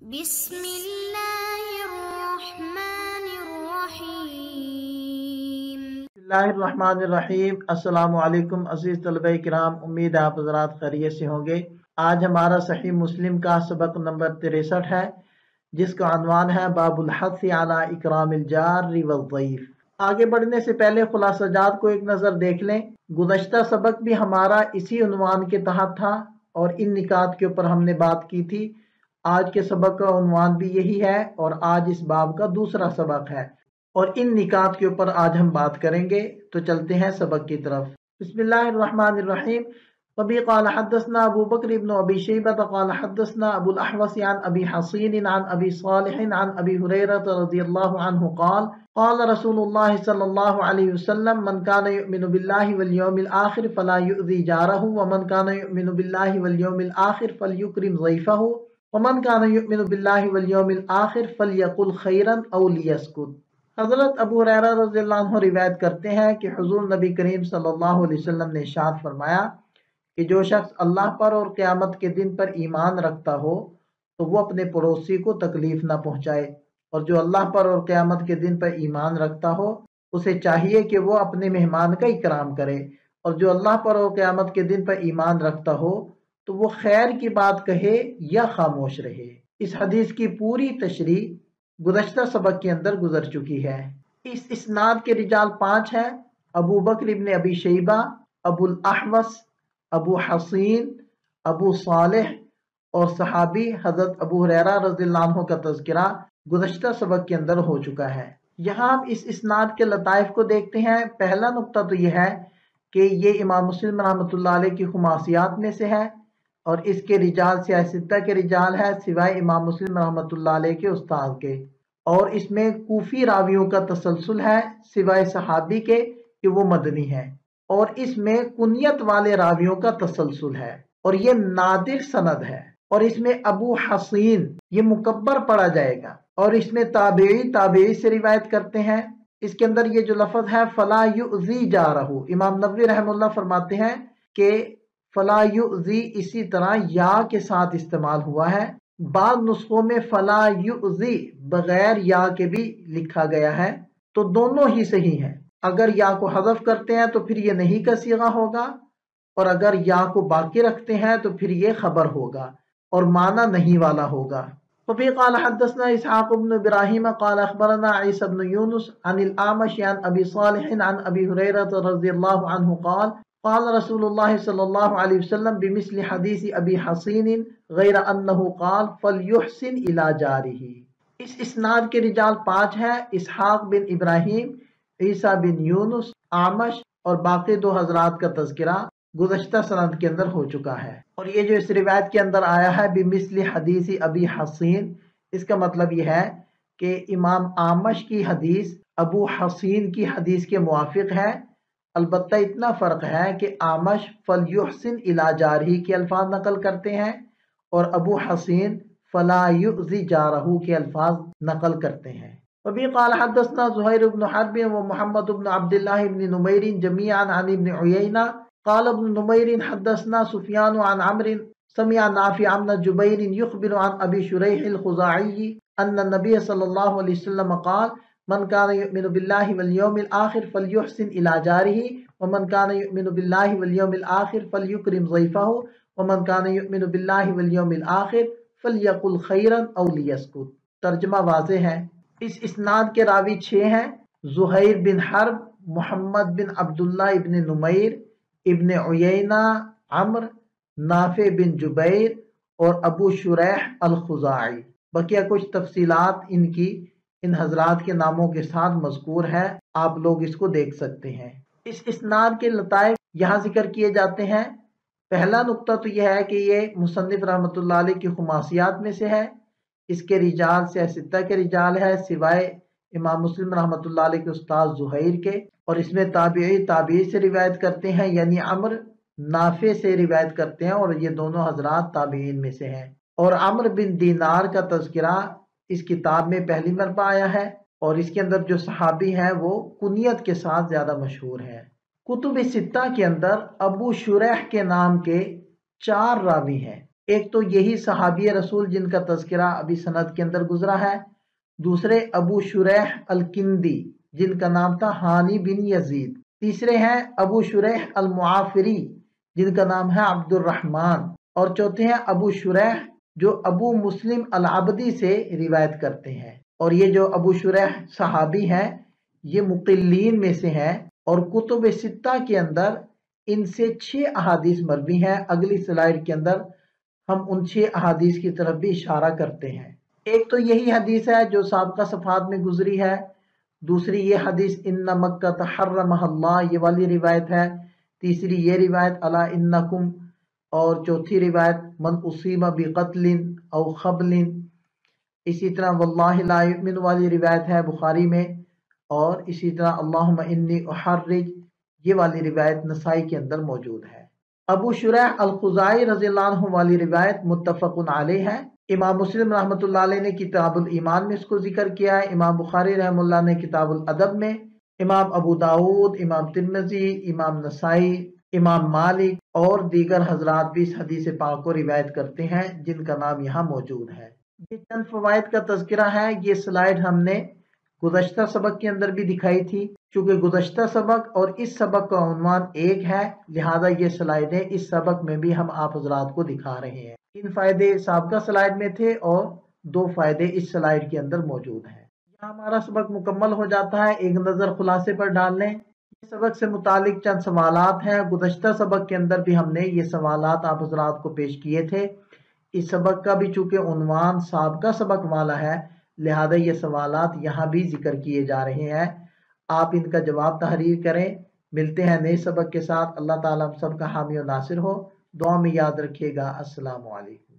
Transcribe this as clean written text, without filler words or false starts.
بسم اللہ الرحمن الرحیم۔ بسم اللہ الرحمن الرحیم۔ السلام علیکم عزیز طلبہ کرام، امید ہے آپ حضرات خیریت سے ہوں گے۔ آج ہمارا صحیح مسلم کا سبق نمبر 63 ہے، جس کا عنوان ہے باب الحث علی اکرام الجار والضیف۔ آگے بڑھنے سے پہلے خلاصہ جات کو ایک نظر دیکھ لیں۔ گزشتہ سبق بھی ہمارا اسی عنوان کے تحت تھا اور ان نکات کے اوپر ہم نے بات کی تھی۔ آج کے سبق کا عنوان بھی یہی ہے اور آج اس باب کا دوسرا سبق ہے اور ان نکات کے اوپر آج ہم بات کریں گے۔ تو چلتے ہیں سبق کی طرف۔ بسم اللہ الرحمن الرحیم۔ وبه قال حدثنا ابو بکر ابن ابی شیبہ قال حدثنا ابو الاحوص عن ابی حصین عن ابی صالح عن ابی ہریرہ رضی اللہ عنہ قال قال رسول اللہ صلی اللہ علیہ وسلم من كان يؤمن بالله واليوم الآخر فلا يؤذي جاره ومن كان يؤمن بالله واليوم الآخر فليكرم ضيفه ومن كان يؤمن بالله واليوم الآخر فليقل خيرا أو ليسكت۔ حضرت ابو ہریرہ رضی اللہ عنہ روایت کرتے ہیں کہ حضور نبی کریم صلی اللہ علیہ وسلم نے ارشاد فرمایا کہ جو شخص اللہ پر اور قیامت کے دن پر ایمان رکھتا ہو تو وہ اپنے پڑوسی کو تکلیف نہ پہنچائے، اور جو اللہ پر اور قیامت کے دن پر ایمان رکھتا ہو اسے چاہیے کہ وہ اپنے مہمان کا اکرام کرے، اور جو اللہ پر اور قیامت کے دن پر ایمان رکھتا ہو تو وہ خیر کی بات کہے یا خاموش رہے۔ اس حدیث کی پوری تشریح گزشتہ سبق کے اندر گزر چکی ہے۔ اس اسناد کے رجال 5 ہیں: ابو بکر ابن ابی شیبہ، ابو الاحوص، ابو حصین، ابو صالح اور صحابی حضرت ابو ہریرہ رضی اللہ عنہ کا تذکرہ گزشتہ سبق کے اندر ہو چکا ہے۔ یہاں ہم اس اسناد کے لطائف کو دیکھتے ہیں۔ پہلا نقطہ تو یہ ہے کہ یہ امام مسلم رحمۃ اللہ علیہ کی خماسیات میں سے ہے اور اس کے رجال سیاہ ستہ کے رجال ہے سوائے امام مسلم رحمۃ اللہ علیہ کے استاد کے، اور اس میں کوفی راویوں کا تسلسل ہے سوائے صحابی کے کہ وہ مدنی ہے، اور اس میں کنیت والے راویوں کا تسلسل ہے اور یہ نادر سند ہے، اور اس میں ابو حصین یہ مکبر پڑھا جائے گا، اور اس میں تابعی سے روایت کرتے ہیں۔ اس کے اندر یہ جو لفظ ہے فلا یؤذی جارہ، امام نووی رحمہ اللہ فرماتے ہیں کہ فلا یؤذی اسی طرح یا کے ساتھ استعمال ہوا ہے، بعض نسخوں میں فلا یؤذی بغیر یا کے بھی لکھا گیا ہے، تو دونوں ہی صحیح ہیں۔ اگر یا کو حذف کرتے ہیں تو پھر یہ نہیں کا صیغہ ہوگا، اور اگر یا کو باقی رکھتے ہیں تو پھر یہ خبر ہوگا اور معنی نہیں والا ہوگا۔ وفي قال حدثنا اسحاق بن ابراہیم قال اخبرنا عیسی بن یونس عن الاعمش عن ابی صالح عن ابی ہریرہ رضی اللہ عنہ قال قال رسول اللہ صلی اللہ علیہ وسلم بمثل حدیث ابی حصین غیر انہ قال فلیحسن الی جارہ۔ اس اسناد کے رجال 5 ہیں: اسحاق بن ابراہیم، عیسیٰ بن یونس، اعمش، اور باقی 2 حضرات کا تذکرہ گزشتہ سند کے اندر ہو چکا ہے۔ اور یہ جو اس روایت کے اندر آیا ہے بمثل حدیث ابی حصین، اس کا مطلب یہ ہے کہ امام اعمش کی حدیث ابو حصین کی حدیث کے موافق ہے، البتہ اتنا فرق ہے کہ اعمش فلیحسن الی جارہ کے الفاظ نقل کرتے ہیں اور ابو حصین فلا یؤذی جارہ کے الفاظ نقل کرتے ہیں۔ وبه قال حدثنا زہیر بن حرب ومحمد بن عبد الله بن نمیر جميعا عن ابن عیینہ قال ابن نمیر حدثنا سفیان عن عمرو سمع نافع عن جبیر يخبر عن ابی شریح الخزاعی ان النبی صلی اللہ علیہ وسلم قال من كان يؤمن بالله واليوم الآخر فليحسن إلى جاره ومن كان يؤمن بالله واليوم الآخر فليكرم ضيفه ومن كان يؤمن بالله واليوم الآخر فليقل خيرا أو ليسكت۔ ترجمہ واضح ہے۔ اس اسناد کے راوی 6 ہیں: زہیر بن حرب، محمد بن عبداللہ ابن نمیر، ابن عیینہ، عمر، نافع بن جبیر اور ابو شریح الخزاعی۔ بقیہ کچھ تفصیلات ان حضرات کے ناموں کے ساتھ مذکور ہے، آپ لوگ اس کو دیکھ سکتے ہیں۔ اس اسناد کے لطائف یہاں ذکر کیے جاتے ہیں۔ پہلا نقطہ تو یہ ہے کہ یہ مصنف رحمۃ اللہ علیہ کی خماسیات میں سے ہے، اس کے رجال سیاہ ستہ کے رجال ہے سوائے امام مسلم رحمۃ اللہ علیہ کے استاد زہیر کے، اور اس میں تابعی سے روایت کرتے ہیں، یعنی عمر نافع سے روایت کرتے ہیں، اور یہ دونوں حضرات تابعین میں سے ہیں۔ اور عمرو بن دینار کا تذکرہ اس کتاب میں پہلی مرتبہ آیا ہے، اور اس کے اندر جو صحابی ہیں وہ کنیت کے ساتھ زیادہ مشہور ہیں۔ کتب ستہ کے اندر ابو شریح کے نام کے 4 راوی ہیں، ایک تو یہی صحابی رسول جن کا تذکرہ ابھی سند کے اندر گزرا ہے، دوسرے ابو شریح الکندی جن کا نام تھا ہانی بن یزید، تیسرے ہیں ابو شریح المعافری جن کا نام ہے عبد الرحمن، اور چوتھے ہیں ابو شریح جو ابو مسلم العبدی سے روایت کرتے ہیں۔ اور یہ جو ابو شریح صحابی ہیں یہ مقلین میں سے ہیں، اور کتب ستہ کے اندر ان سے 6 احادیث مروی ہیں۔ اگلی سلائیڈ کے اندر ہم ان 6 احادیث کی طرف بھی اشارہ کرتے ہیں۔ ایک تو یہی حدیث ہے جو سابقہ صفحات میں گزری ہے، دوسری یہ حدیث ان مکہ تحرمہ اللہ یہ والی روایت ہے، تیسری یہ روایت الا انکم، اور چوتھی روایت من اصیب بقتل او خبل، اسی طرح واللہ لا یؤمن والی روایت ہے بخاری میں، اور اسی طرح اللہم انی احرج یہ والی روایت نسائی کے اندر موجود ہے۔ ابو شریح الخزاعی رضی اللہ عنہ والی روایت متفق علیہ ہے، امام مسلم رحمۃ اللہ علیہ نے کتاب الایمان میں اس کو ذکر کیا ہے، امام بخاری رحمہ اللہ نے کتاب الادب میں، امام ابو داود، امام ترمذی، امام نسائی، امام مالک اور دیگر حضرات بھی اس حدیث پاک کو روایت کرتے ہیں جن کا نام یہاں موجود ہے۔ یہ چند فوائد کا تذکرہ ہے، یہ سلائیڈ ہم نے گزشتہ سبق کے اندر بھی دکھائی تھی، چونکہ گزشتہ سبق اور اس سبق کا عنوان ایک ہے لہذا یہ سلائیڈیں اس سبق میں بھی ہم آپ حضرات کو دکھا رہے ہیں۔ 3 فائدے سابقہ سلائیڈ میں تھے اور 2 فائدے اس سلائیڈ کے اندر موجود ہیں۔ یہاں ہمارا سبق مکمل ہو جاتا ہے، ایک نظر خلاصے پر ڈال لیں۔ اس سبق سے متعلق چند سوالات ہیں، گزشتہ سبق کے اندر بھی ہم نے یہ سوالات آپ حضرات کو پیش کیے تھے۔ اس سبق کا بھی چونکہ عنوان سابقہ سبق والا ہے لہذا یہ سوالات یہاں بھی ذکر کیے جا رہے ہیں، آپ ان کا جواب تحریر کریں۔ ملتے ہیں نئے سبق کے ساتھ، اللہ تعالیٰ ہم سب کا حامی و ناصر ہو، دعا میں یاد رکھیے گا۔ السلام علیکم۔